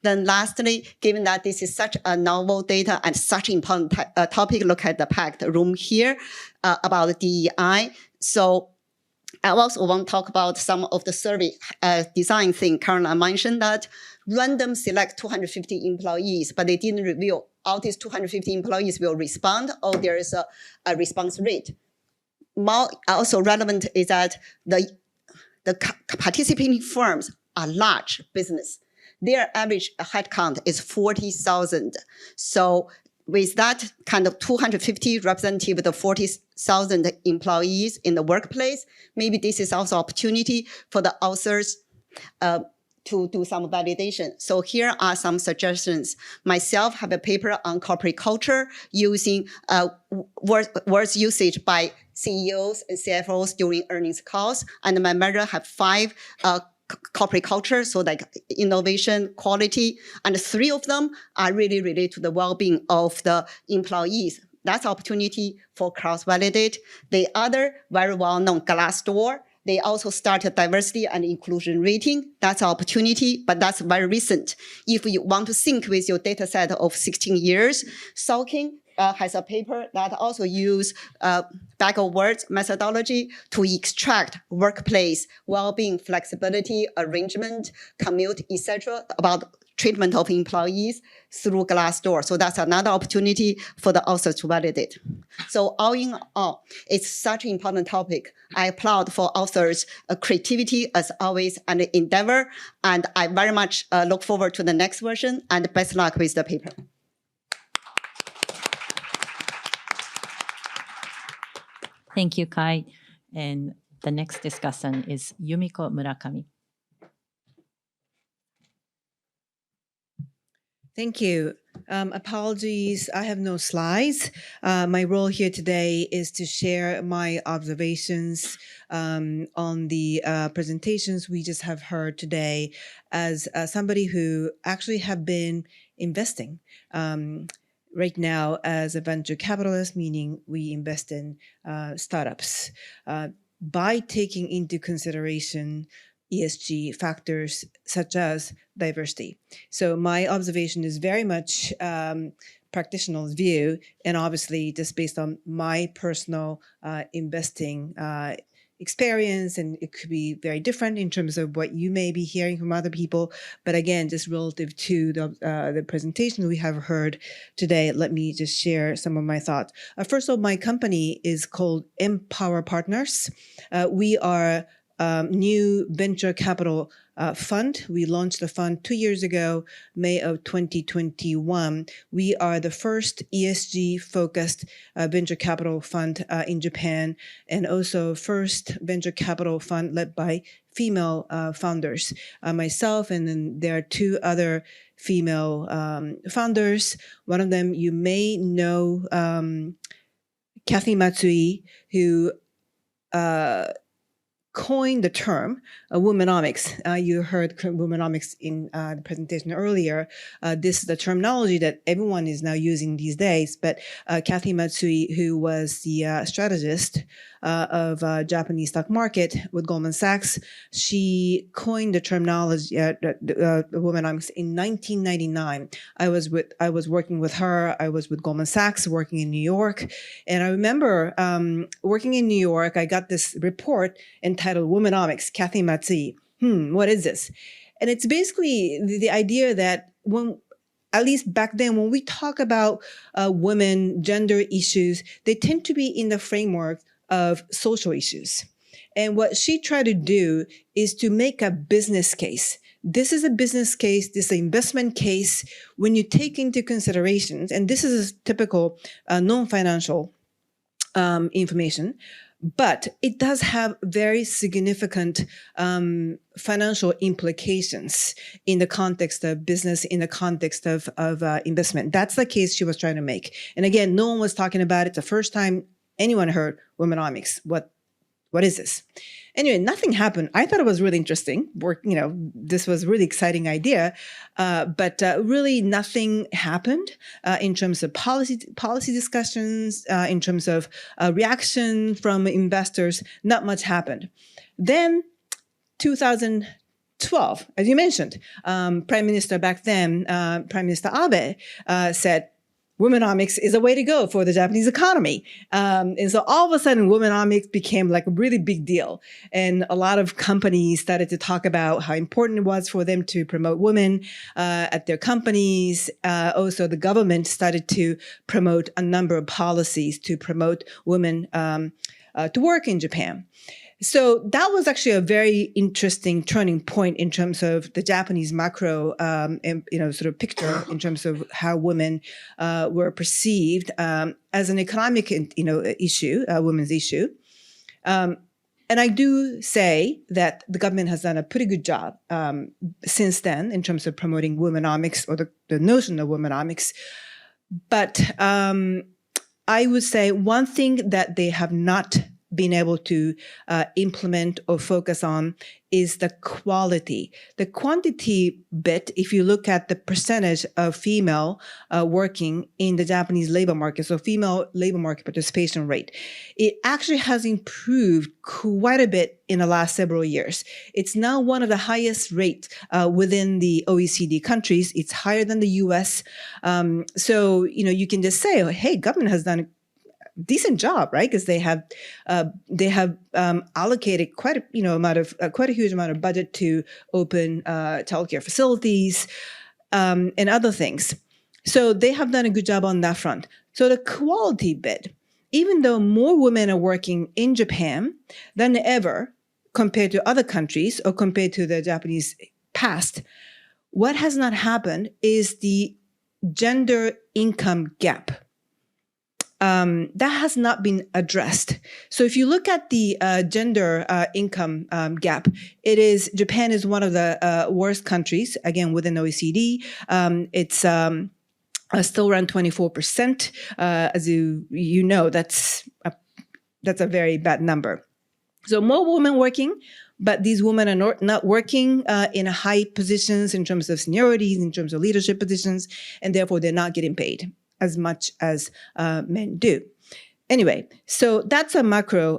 F: Then lastly, given that this is such a novel data and such an important topic, look at the packed room here about DEI. So I also want to talk about some of the survey design thing. Caroline mentioned that random select 250 employees, but they didn't reveal all these 250 employees will respond or there is a response rate. More also relevant is that the participating firms are large business. Their average headcount is 40,000. So with that kind of 250 representative of the 40,000 employees in the workplace, maybe this is also opportunity for the authors to do some validation. So here are some suggestions. Myself have a paper on corporate culture using words usage by CEOs and CFOs during earnings calls. And my measure have 5 corporate culture, so like innovation, quality, and 3 of them are really related to the well-being of the employees. That's opportunity for cross-validate. The other very well-known Glassdoor, they also started diversity and inclusion rating. That's opportunity, but that's very recent. If you want to sync with your data set of 16 years, Salkin has a paper that also use bag of words methodology to extract workplace well-being, flexibility, arrangement, commute, etc. about treatment of employees through Glassdoor. So that's another opportunity for the authors to validate. So all in all, it's such an important topic. I applaud for authors' creativity as always and endeavor, and I very much look forward to the next version, and best luck with the paper.
A: Thank you, Kai. And the next discussion is Yumiko Murakami.
G: Thank you. Apologies, I have no slides. My role here today is to share my observations on the presentations we just have heard today as somebody who actually have been investing. Right now as a venture capitalist, meaning we invest in startups. By taking into consideration ESG factors such as diversity. So my observation is very much practitioner's view, and obviously just based on my personal investing experience, and it could be very different in terms of what you may be hearing from other people. But again, just relative to the presentation we have heard today, let me just share some of my thoughts. First of all, my company is called MPower Partners. We are new venture capital fund. We launched the fund 2 years ago, May of 2021. We are the first ESG-focused venture capital fund in Japan, and also first venture capital fund led by female founders. Myself, and then there are two other female founders. One of them you may know, Kathy Matsui, who coined the term womanomics. You heard womanomics in the presentation earlier. This is the terminology that everyone is now using these days. But Kathy Matsui, who was the strategist of Japanese stock market with Goldman Sachs, she coined the terminology womanomics in 1999. I was working with her. I was with Goldman Sachs working in New York, and I remember working in New York. I got this report entitled "Womanomics." Kathy Matsui. What is this? And it's basically the idea that when, at least back then, when we talk about women, gender issues, they tend to be in the framework of social issues. And what she tried to do is to make a business case. This is a business case, this is an investment case, when you take into considerations, and this is typical non-financial information, but it does have very significant financial implications in the context of business, in the context of investment. That's the case she was trying to make. And again, no one was talking about it. The first time anyone heard womanomics. What is this? Anyway, nothing happened. I thought it was really interesting. This was a really exciting idea, but really nothing happened in terms of policy discussions, in terms of reaction from investors. Not much happened. Then 2012, as you mentioned, Prime Minister back then, Prime Minister Abe, said, womanomics is a way to go for the Japanese economy. And so all of a sudden, womanomics became like a really big deal. And a lot of companies started to talk about how important it was for them to promote women at their companies. Also, the government started to promote a number of policies to promote women to work in Japan. So that was actually a very interesting turning point in terms of the Japanese macro, sort of picture in terms of how women were perceived as an economic, issue, women's issue. And I do say that the government has done a pretty good job since then in terms of promoting womenomics, or the notion of womenomics. But I would say one thing that they have not been able to implement or focus on is the quality. The quantity bit, if you look at the percentage of female working in the Japanese labor market, so female labor market participation rate, it actually has improved quite a bit in the last several years. It's now one of the highest rates within the OECD countries. It's higher than the US. So, you can just say, hey, government has done decent job, right? Because they have allocated quite a huge amount of budget to open childcare facilities and other things. So they have done a good job on that front. So the quality bit, even though more women are working in Japan than ever compared to other countries or compared to the Japanese past, what has not happened is the gender income gap. That has not been addressed. So if you look at the gender income gap, Japan is one of the worst countries, again, within OECD. It's still around 24%. As you know, that's a very bad number. So more women working, but these women are not working in high positions in terms of seniorities, in terms of leadership positions, and therefore they're not getting paid as much as men do. Anyway, so that's a macro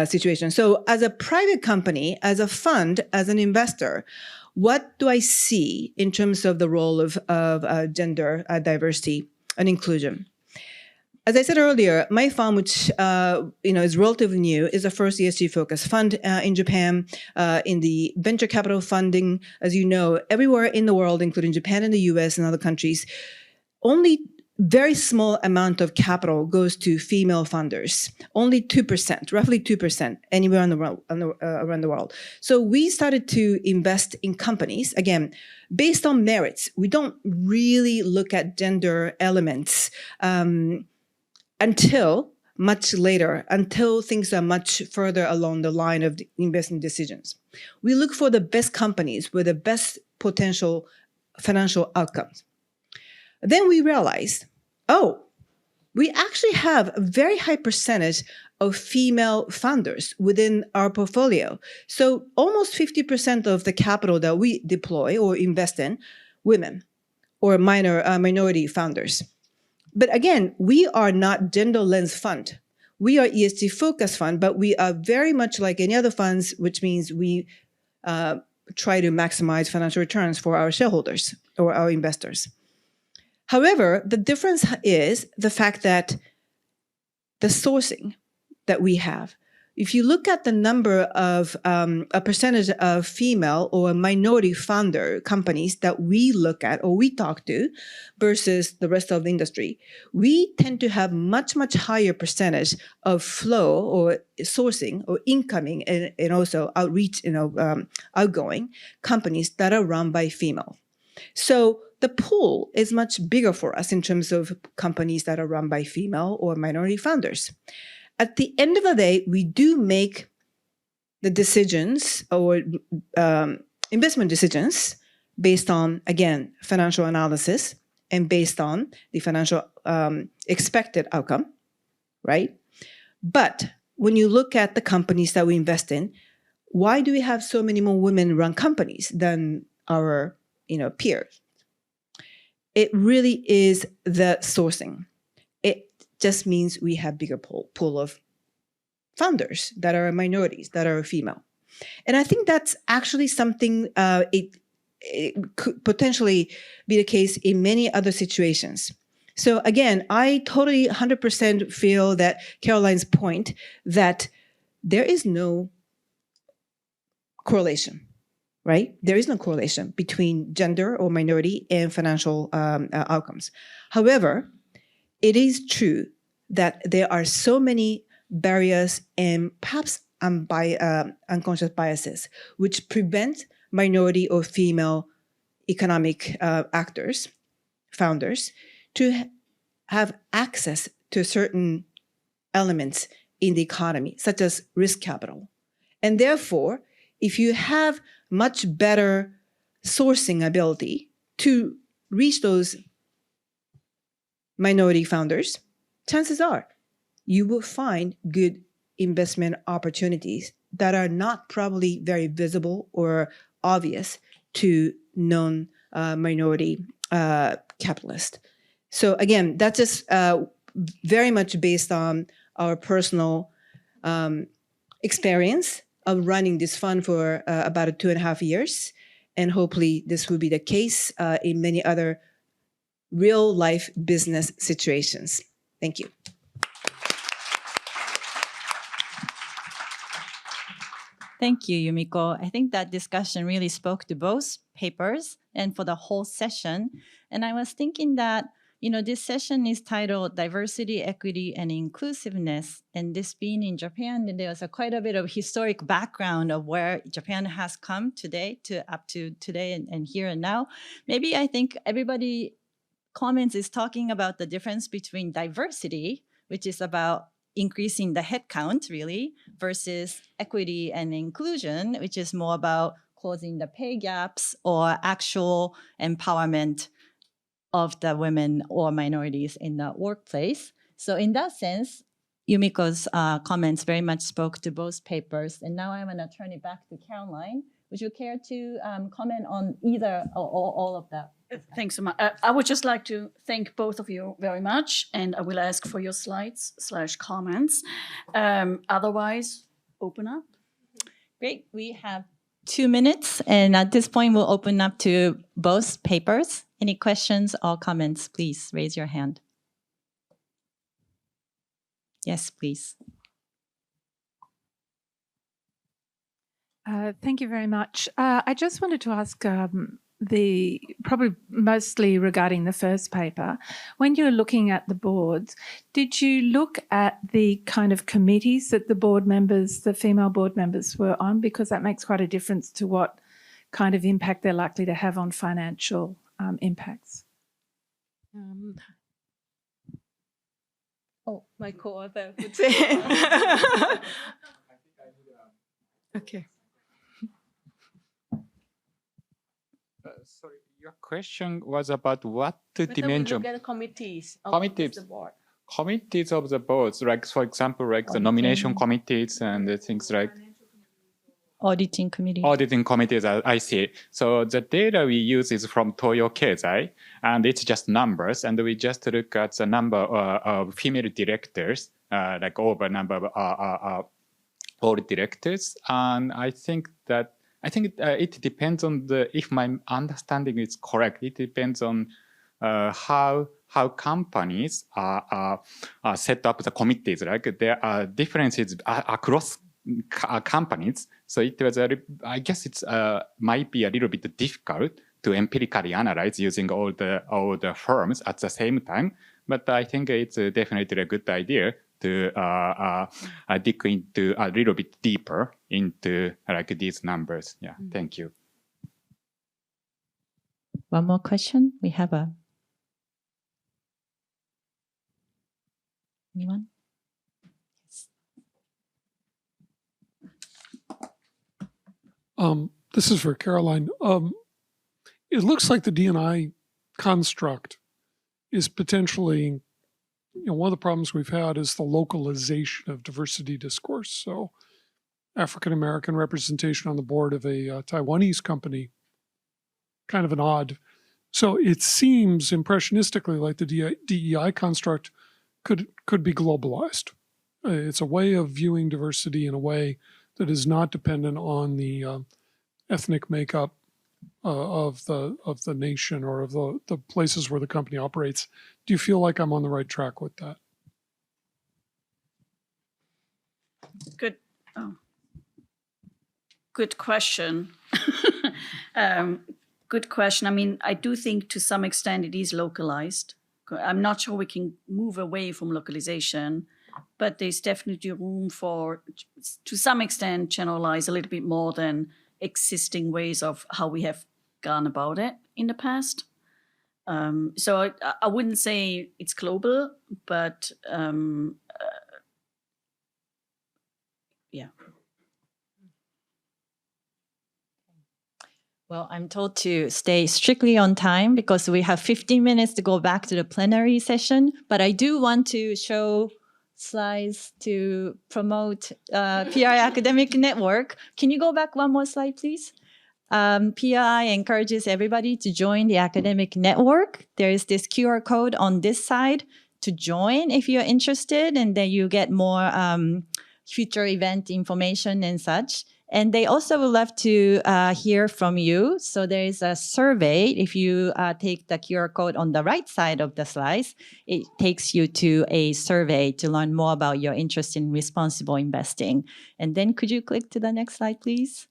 G: situation. So as a private company, as a fund, as an investor, what do I see in terms of the role of gender diversity and inclusion? As I said earlier, my fund, which is relatively new, is the first ESG-focused fund in Japan. In the venture capital funding, as you know, everywhere in the world, including Japan and the US and other countries, only very small amount of capital goes to female funders, only 2%, roughly 2%, anywhere around the world. So we started to invest in companies, again, based on merits. We don't really look at gender elements until much later, until things are much further along the line of the investment decisions. We look for the best companies with the best potential financial outcomes. Then we realized, we actually have a very high percentage of female funders within our portfolio. So almost 50% of the capital that we deploy or invest in, women or minority founders. But again, we are not gender lens fund. We are ESG focused fund, but we are very much like any other funds, which means we try to maximize financial returns for our shareholders or our investors. However, the difference is the fact that the sourcing that we have, if you look at the number of a percentage of female or minority founder companies that we look at or we talk to versus the rest of the industry, we tend to have much, much higher percentage of flow or sourcing or incoming and also outreach, outgoing companies that are run by female. So the pool is much bigger for us in terms of companies that are run by female or minority founders. At the end of the day, we do make the decisions or investment decisions based on, again, financial analysis and based on the financial expected outcome, right? But when you look at the companies that we invest in, why do we have so many more women-run companies than our peers? It really is the sourcing. It just means we have bigger pool of founders that are minorities, that are female. And I think that's actually something it could potentially be the case in many other situations. So again, I totally 100% feel that Caroline's point that there is no correlation. Right? There is no correlation between gender or minority and financial outcomes. However, it is true that there are so many barriers and perhaps unconscious biases which prevent minority or female economic actors, founders, to have access to certain elements in the economy, such as risk capital. And therefore, if you have much better sourcing ability to reach those minority founders, chances are you will find good investment opportunities that are not probably very visible or obvious to non-minority capitalists. So again, that's just very much based on our personal experience of running this fund for about 2.5 years. And hopefully this will be the case in many other real life business situations. Thank you.
A: Thank you, Yumiko. I think that discussion really spoke to both papers and for the whole session. And I was thinking that, this session is titled Diversity, Equity, and Inclusiveness. And this being in Japan, there's quite a bit of historic background of where Japan has come today up to today and here and now. Maybe I think everybody comments is talking about the difference between diversity, which is about increasing the headcount, really, versus equity and inclusion, which is more about closing the pay gaps or actual empowerment of the women or minorities in the workplace. So in that sense, Yumiko's comments very much spoke to both papers. And now I'm going to turn it back to Caroline. Would you care to comment on either or all of that?
E: Thanks so much. I would just like to thank both of you very much, and I will ask for your slides/comments. Otherwise, open up.
A: Great. We have 2 minutes, and at this point, we'll open up to both papers. Any questions or comments, please raise your hand. Yes, please.
H: Thank you very much. I just wanted to ask probably mostly regarding the first paper, when you were looking at the boards, did you look at the kind of committees that the female board members were on? Because that makes quite a difference to what kind of impact they're likely to have on financial impacts.
B: My co-author would say. Okay.
I: Sorry, your question was about what dimension?
B: Look at the committees.
I: Committees.
B: Of the board.
I: Committees of the boards, like for example, like the nomination committees and the things like
A: Auditing committee.
I: auditing committees. I see. So the data we use is from Toyo Keizai, and it's just numbers, and we just look at the number of female directors, like over number of board directors, and I think it depends on if my understanding is correct. It depends on how companies are set up the committees. Like there are differences across companies, so it was I guess it's might be a little bit difficult to empirically analyze using all the firms at the same time. But I think it's definitely a good idea to dig into a little bit deeper into like these numbers. Yeah, thank you.
A: One more question. We have anyone?
J: This is for Caroline. It looks like the D&I construct is potentially, one of the problems we've had is the localization of diversity discourse. So African-American representation on the board of a Taiwanese company, kind of an odd. So it seems impressionistically like the DEI construct could be globalized. It's a way of viewing diversity in a way that is not dependent on the ethnic makeup of the nation or of the places where the company operates. Do you feel like I'm on the right track with that?
E: Good question. Good question. I mean, I do think to some extent it is localized. I'm not sure we can move away from localization, but there's definitely room for, to some extent, generalize a little bit more than existing ways of how we have gone about it in the past. So I wouldn't say it's global, but yeah.
A: Well, I'm told to stay strictly on time because we have 15 minutes to go back to the plenary session. But I do want to show slides to promote PRI Academic Network. Can you go back one more slide, please? PRI encourages everybody to join the academic network. There is this QR code on this side to join if you're interested, and then you get more future event information and such. And they also would love to hear from you. So there is a survey. If you take the QR code on the right side of the slides, it takes you to a survey to learn more about your interest in responsible investing. And then could you click to the next slide, please?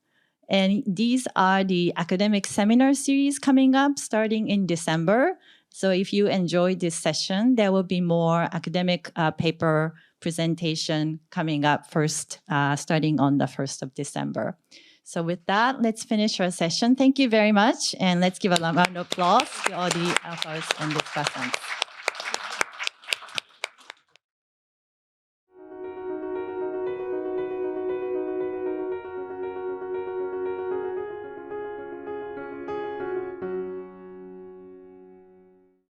A: And these are the academic seminar series coming up starting in December. So if you enjoyed this session, there will be more academic paper presentation coming up first, starting on the 1st of December. So with that, let's finish our session. Thank you very much. And let's give a round of applause to all the authors and discussants.